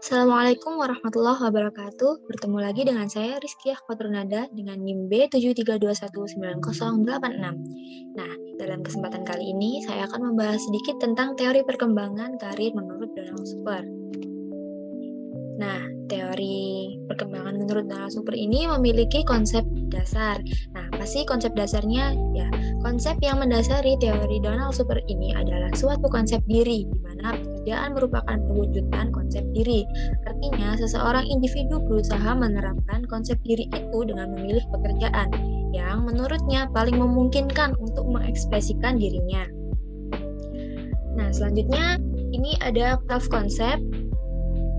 Assalamualaikum warahmatullahi wabarakatuh. Bertemu lagi dengan saya Rizkyah Khotrunada dengan NIM B73219086. Nah, dalam kesempatan kali ini saya akan membahas sedikit tentang teori perkembangan karir menurut Donald Super. Nah, teori perkembangan menurut Donald Super ini memiliki konsep dasar. Nah, apa sih konsep dasarnya? Ya, konsep yang mendasari teori Donald Super ini adalah suatu konsep diri, di mana pekerjaan merupakan perwujudan konsep diri. Artinya, seseorang individu berusaha menerapkan konsep diri itu dengan memilih pekerjaan yang menurutnya paling memungkinkan untuk mengekspresikan dirinya. Nah, selanjutnya ini ada self-concept,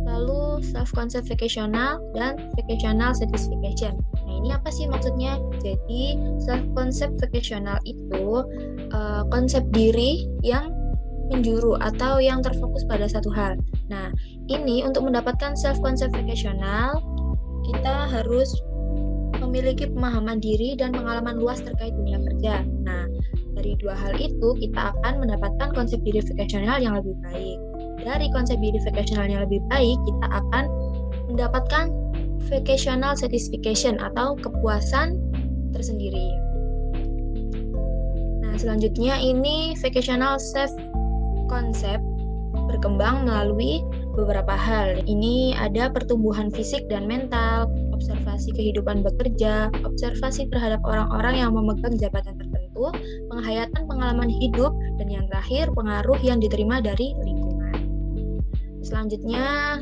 lalu self-concept vocational, dan vocational satisfaction. Nah, ini apa sih maksudnya? Jadi, self-concept vocational itu konsep diri yang menjuru atau yang terfokus pada satu hal. Nah, ini untuk mendapatkan self-concept vocational, kita harus memiliki pemahaman diri dan pengalaman luas terkait dunia kerja. Nah, dari dua hal itu, kita akan mendapatkan konsep diri vocational yang lebih baik. Dari konsep diri vocational yang lebih baik, kita akan mendapatkan vocational satisfaction atau kepuasan tersendiri. Nah, selanjutnya ini vocational self-concept berkembang melalui beberapa hal. Ini ada pertumbuhan fisik dan mental, observasi kehidupan bekerja, observasi terhadap orang-orang yang memegang jabatan tertentu, penghayatan pengalaman hidup, dan yang terakhir, pengaruh yang diterima dari lingkungan. Selanjutnya,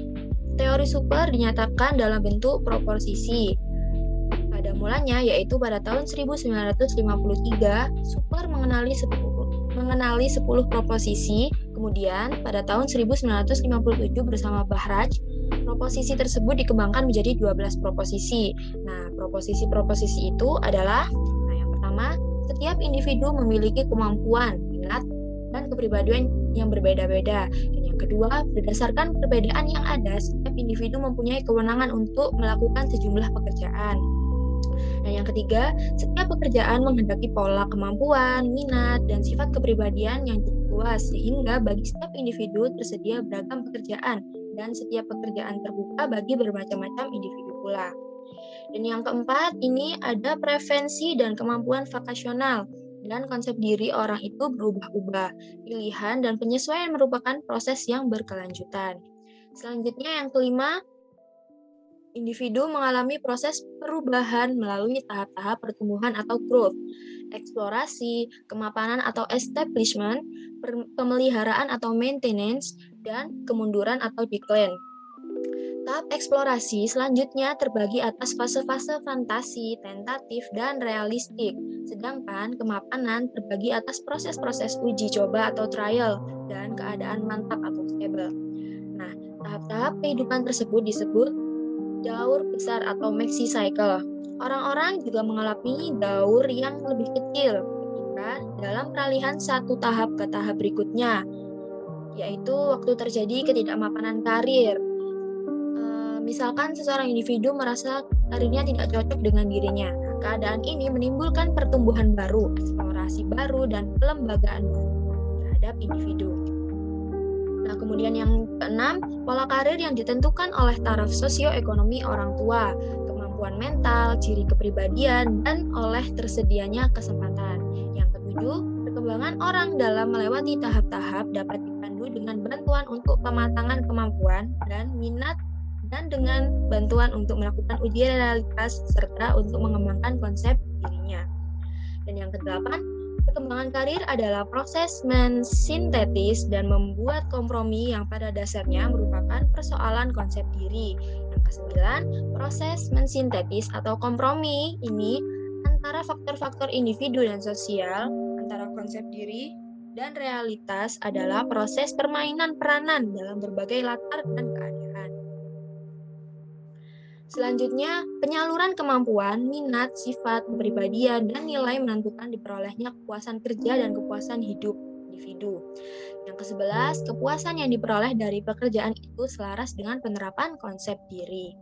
teori super dinyatakan dalam bentuk proposisi. Pada mulanya, yaitu pada tahun 1953, Super mengenali 10 proposisi. Kemudian, pada tahun 1957 bersama Bahraj, proposisi tersebut dikembangkan menjadi 12 proposisi. Nah, proposisi-proposisi itu adalah, yang pertama, setiap individu memiliki kemampuan, minat, dan kepribadian yang berbeda-beda. Dan yang kedua, berdasarkan perbedaan yang ada, setiap individu mempunyai kewenangan untuk melakukan sejumlah pekerjaan. Dan yang ketiga, setiap pekerjaan menghendaki pola kemampuan, minat, dan sifat kepribadian yang cukup luas, sehingga bagi setiap individu tersedia beragam pekerjaan, dan setiap pekerjaan terbuka bagi bermacam-macam individu pula. Dan yang keempat, ini ada preferensi dan kemampuan vokasional, dan konsep diri orang itu berubah-ubah. Pilihan dan penyesuaian merupakan proses yang berkelanjutan. Selanjutnya yang kelima, individu mengalami proses perubahan melalui tahap-tahap pertumbuhan atau growth, eksplorasi, kemapanan atau establishment, pemeliharaan atau maintenance, dan kemunduran atau decline. Tahap eksplorasi selanjutnya terbagi atas fase-fase fantasi, tentatif, dan realistik. Sedangkan kemapanan terbagi atas proses-proses uji coba atau trial, dan keadaan mantap atau stable. Nah, tahap-tahap kehidupan tersebut disebut daur besar atau maxi cycle. Orang-orang juga mengalami daur yang lebih kecil ketika dalam peralihan satu tahap ke tahap berikutnya, yaitu waktu terjadi ketidakmapanan karir. Misalkan seseorang individu merasa karirnya tidak cocok dengan dirinya. Keadaan ini menimbulkan pertumbuhan baru, eksplorasi baru, dan pelembagaan baru terhadap individu. Nah, kemudian yang keenam, pola karir yang ditentukan oleh taraf sosioekonomi orang tua, kemampuan mental, ciri kepribadian, dan oleh tersedianya kesempatan. Yang ketujuh, perkembangan orang dalam melewati tahap-tahap dapat dipandu dengan bantuan untuk pematangan kemampuan dan minat, dan dengan bantuan untuk melakukan uji realitas, serta untuk mengembangkan konsep dirinya. Dan yang kedelapan, perkembangan karir adalah proses mensintetis dan membuat kompromi yang pada dasarnya merupakan persoalan konsep diri. Yang kesembilan, proses mensintetis atau kompromi ini antara faktor-faktor individu dan sosial, antara konsep diri dan realitas adalah proses permainan peranan dalam berbagai latar dan keadaan. Selanjutnya, penyaluran kemampuan, minat, sifat, kepribadian, dan nilai menentukan diperolehnya kepuasan kerja dan kepuasan hidup individu. Yang ke-11, kepuasan yang diperoleh dari pekerjaan itu selaras dengan penerapan konsep diri.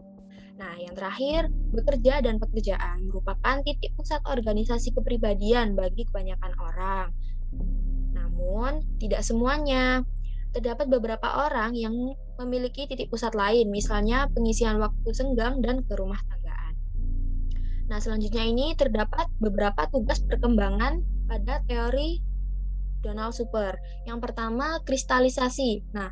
Nah, yang terakhir, bekerja dan pekerjaan merupakan titik pusat organisasi kepribadian bagi kebanyakan orang. Namun, tidak semuanya. terdapat beberapa orang yang memiliki titik pusat lain, misalnya pengisian waktu senggang dan kerumah tanggaan. Nah, selanjutnya ini terdapat beberapa tugas perkembangan pada teori Donald Super. Yang pertama, kristalisasi. Nah,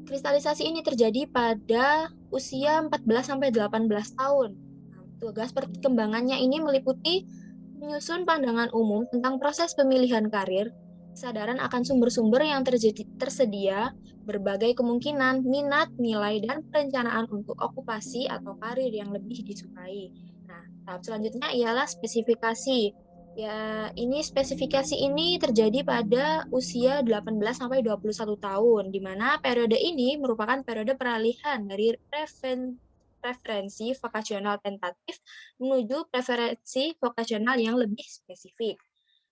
kristalisasi ini terjadi pada usia 14-18 tahun. Nah, tugas perkembangannya ini meliputi menyusun pandangan umum tentang proses pemilihan karir, kesadaran akan sumber-sumber yang tersedia, berbagai kemungkinan, minat, nilai, dan perencanaan untuk okupasi atau karir yang lebih disukai. Nah, tahap selanjutnya ialah spesifikasi. Ya, spesifikasi ini terjadi pada usia 18-21 tahun, di mana periode ini merupakan periode peralihan dari preferensi vokasional tentatif menuju preferensi vokasional yang lebih spesifik.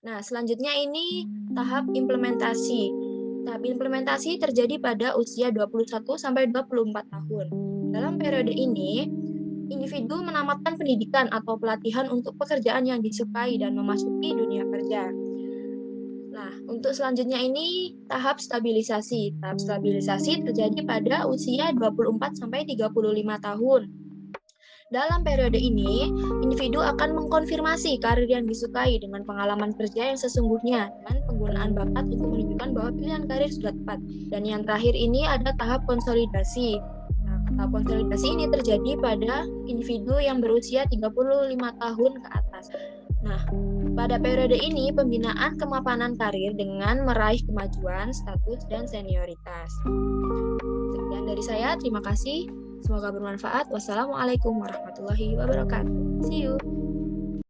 Nah, selanjutnya ini tahap implementasi. Tahap implementasi terjadi pada usia 21-24 tahun. Dalam periode ini, individu menamatkan pendidikan atau pelatihan untuk pekerjaan yang disukai dan memasuki dunia kerja. Nah, untuk selanjutnya ini tahap stabilisasi. Tahap stabilisasi terjadi pada usia 24-35 tahun. Dalam periode ini, individu akan mengkonfirmasi karir yang disukai dengan pengalaman kerja yang sesungguhnya dan penggunaan bakat untuk menunjukkan bahwa pilihan karir sudah tepat. Dan yang terakhir ini ada tahap konsolidasi. Nah, tahap konsolidasi ini terjadi pada individu yang berusia 35 tahun ke atas. Nah, pada periode ini pembinaan kemapanan karir dengan meraih kemajuan, status, dan senioritas. Sekian dari saya, terima kasih. Semoga bermanfaat. Wassalamualaikum warahmatullahi wabarakatuh. See you.